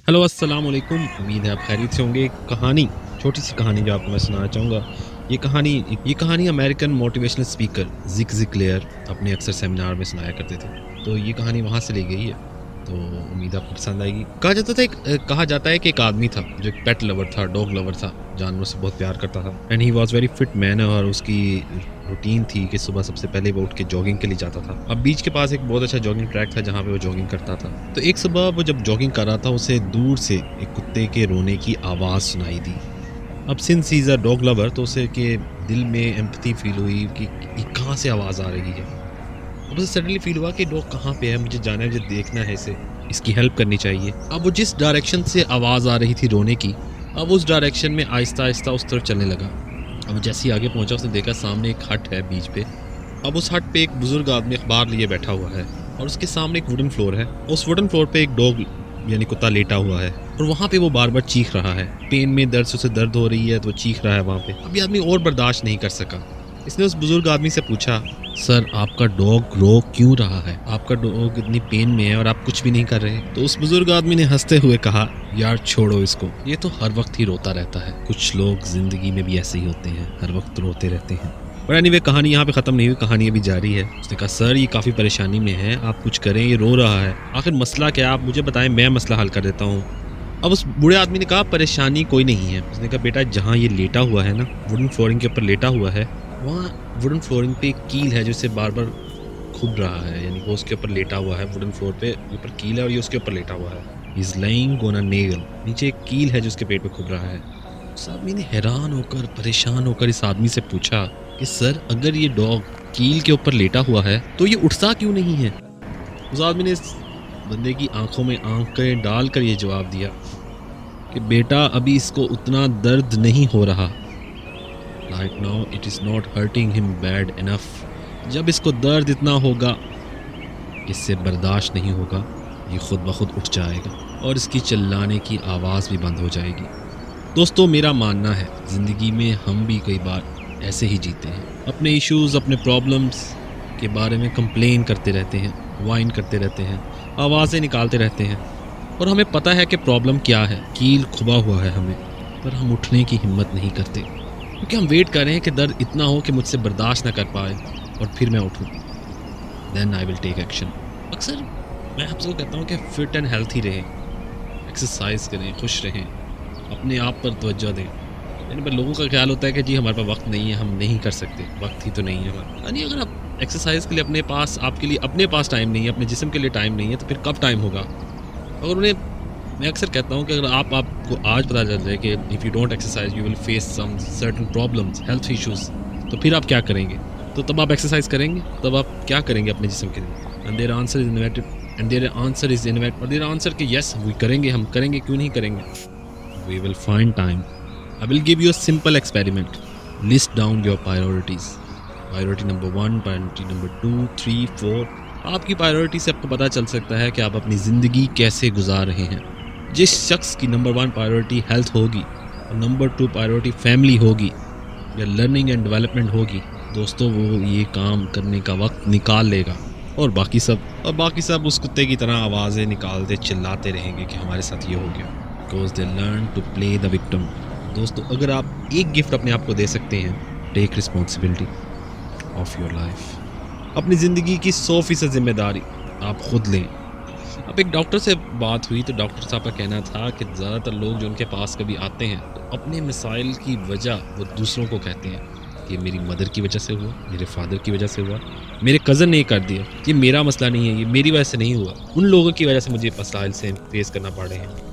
Hello अस्सलाम वालेकुम। उम्मीद है आप खैरियत से होंगे। एक कहानी, छोटी सी कहानी जो आपको मैं सुनाना चाहूँगा। ये कहानी अमेरिकन मोटिवेशनल स्पीकर ज़िग ज़िगलैर अपने अक्सर सेमिनार में सुनाया करते थे। तो ये कहानी वहाँ से ली गई है। तो उम्मीद आपको पसंद आएगी। कहा जाता है कि एक आदमी था जो एक पेट लवर था, डॉग लवर था, जानवरों से बहुत प्यार करता था। And he was very fit man और उसकी रूटीन थी कि सुबह सबसे पहले वो उठ के जॉगिंग के लिए जाता था। अब बीच के पास एक बहुत अच्छा जॉगिंग ट्रैक था जहाँ पे वो जॉगिंग करता था। तो एक सुबह वो जब जॉगिंग कर रहा था उसे दूर से एक कुत्ते के रोने की आवाज़ सुनाई दी। अब since he is a dog lover तो उसे के दिल में एम्पैथी फील हुई कि ये कहाँ से आवाज़ आ रही है। अब उसे सडनली फील हुआ कि डॉग कहाँ पे है, मुझे जाना है, मुझे देखना है इसे, इसकी हेल्प करनी चाहिए। अब वो जिस डायरेक्शन से आवाज़ आ रही थी रोने की, अब उस डायरेक्शन में आहिस्ता-आहिस्ता उस तरफ चलने लगा। अब जैसे ही आगे पहुँचा उसने देखा सामने एक हट है बीच पे। अब उस हट पे एक बुजुर्ग आदमी अखबार लिए बैठा हुआ है और उसके सामने एक वुडन फ्लोर है। उस वुडन फ्लोर पे एक डॉग यानी कुत्ता लेटा हुआ है और वहाँ पे वो बार-बार चीख रहा है। पेन में दर्द से उसे दर्द हो रही है तो वो चीख रहा है वहाँ पे। अब ये आदमी और बर्दाश्त नहीं कर सका। इसने उस बुजुर्ग आदमी से पूछा, सर आपका डॉग रो क्यों रहा है? आपका डॉग इतनी पेन में है और आप कुछ भी नहीं कर रहे। तो उस बुजुर्ग आदमी ने हंसते हुए कहा, यार छोड़ो इसको, ये तो हर वक्त ही रोता रहता है। कुछ लोग जिंदगी में भी ऐसे ही होते हैं, हर वक्त रोते रहते हैं। पर एनीवे कहानी यहाँ पे खत्म नहीं हुई, कहानी अभी जारी है। उसने कहा, सर ये काफी परेशानी में है, आप कुछ करें, ये रो रहा है। आखिर मसला क्या है, आप मुझे बताएं, मैं मसला हल कर देता हूँ। अब उस बूढ़े आदमी ने कहा, परेशानी कोई नहीं है। उसने कहा, बेटा जहाँ ये लेटा हुआ है ना, वुडन फ्लोरिंग के ऊपर लेटा हुआ है, वहाँ वुडन फ्लोरिंग पे एक कील है जो इसे बार बार खुद रहा है। यानी वो उसके ऊपर लेटा हुआ है, वुडन फ्लोर पे ऊपर कील है और ये उसके ऊपर लेटा हुआ है। Is lying on a nail, नीचे एक कील है जो उसके पेट पे खुद रहा है। उस आदमी ने हैरान होकर, परेशान होकर इस आदमी से पूछा कि सर अगर ये डॉग कील के ऊपर लेटा हुआ है तो ये उठता क्यों नहीं है? उस आदमी ने इस बंदे की आंखों में आंखें डालकर ये जवाब दिया कि बेटा अभी इसको उतना दर्द नहीं हो रहा। Right now it is not hurting him bad enough. जब इसको दर्द इतना होगा, इससे बर्दाश्त नहीं होगा, ये खुद ब खुद उठ जाएगा और इसकी चिल्लाने की आवाज़ भी बंद हो जाएगी। दोस्तों मेरा मानना है ज़िंदगी में हम भी कई बार ऐसे ही जीते हैं, अपने इश्यूज़, अपने प्रॉब्लम्स के बारे में कंप्लेन करते रहते हैं, वाइन करते रहते हैं, आवाज़ें निकालते रहते हैं और हमें पता है कि प्रॉब्लम क्या है, कील खुबा हुआ है हमें, पर हम उठने की हिम्मत नहीं करते क्योंकि हम वेट कर रहे हैं कि दर्द इतना हो कि मुझसे बर्दाश्त ना कर पाए और फिर मैं उठूँ, then I will take action. अक्सर मैं आप सबको कहता हूँ कि फिट एंड हेल्थी रहें, एक्सरसाइज करें, खुश रहें, अपने आप पर तवज्जो दें। यानी पर लोगों का ख्याल होता है कि जी हमारे पास वक्त नहीं है, हम नहीं कर सकते, वक्त ही तो नहीं है हमारे। यानी अगर आप एक्सरसाइज के लिए अपने पास, आपके लिए अपने पास टाइम नहीं है, अपने जिस्म के लिए टाइम नहीं है, तो फिर कब टाइम होगा? अगर उन्हें, मैं अक्सर कहता हूँ कि अगर आपको आज पता चल जाए कि if you don't exercise you will face some certain problems, health issues, तो फिर आप क्या करेंगे? तो तब आप एक्सरसाइज करेंगे, तब आप क्या करेंगे अपने जिस्म के लिए? And their answer is invited and their answer is invite और देयर आंसर कि यस वी करेंगे, हम करेंगे, क्यों नहीं करेंगे? We will find time. I will give you a simple experiment. List down your priorities. Priority number 1, priority number 2, 3, 4. आपकी priority से आपको पता चल सकता है कि आप अपनी ज़िंदगी कैसे गुजार रहे हैं। जिस शख्स की नंबर 1 प्रायोरिटी हेल्थ होगी और नंबर 2 प्रायोरिटी फैमिली होगी या लर्निंग एंड डेवलपमेंट होगी, दोस्तों वो ये काम करने का वक्त निकाल लेगा और बाकी सब उस कुत्ते की तरह आवाज़ें निकालते चिल्लाते रहेंगे कि हमारे साथ ये हो गया। Because they learn to play the victim. दोस्तों अगर आप एक गिफ्ट अपने आप को दे सकते हैं, take responsibility of your life. अपनी ज़िंदगी की 100% जिम्मेदारी आप खुद लें। अब एक डॉक्टर से बात हुई तो डॉक्टर साहब का कहना था कि ज़्यादातर लोग जो उनके पास कभी आते हैं तो अपने मसाइल की वजह वो दूसरों को कहते हैं कि मेरी मदर की वजह से हुआ, मेरे फादर की वजह से हुआ, मेरे कज़न ने कर दिया, ये मेरा मसला नहीं है, ये मेरी वजह से नहीं हुआ, उन लोगों की वजह से मुझे मसाइल से फेस करना पड़ रहे हैं।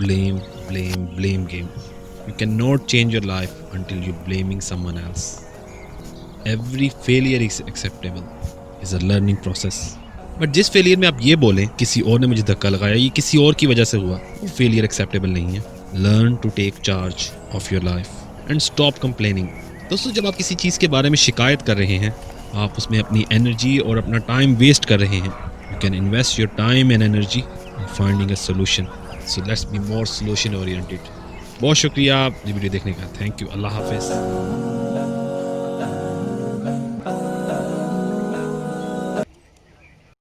Blame game. You cannot change your life until you're blaming someone else. Every failure is acceptable. Is a learning process. But जिस फेलियर में आप ये बोलें किसी और ने मुझे धक्का लगाया, ये किसी और की वजह से हुआ, वो फेलियर एक्सेप्टेबल नहीं है। Learn to take charge of your life and stop complaining. दोस्तों जब आप किसी चीज़ के बारे में शिकायत कर रहे हैं, आप उसमें अपनी एनर्जी और अपना टाइम वेस्ट कर रहे हैं। You can invest your time and energy in finding a solution. So let's be more solution oriented. बहुत शुक्रिया ये वीडियो देखने का। Thank you. अल्लाह हाफिज़।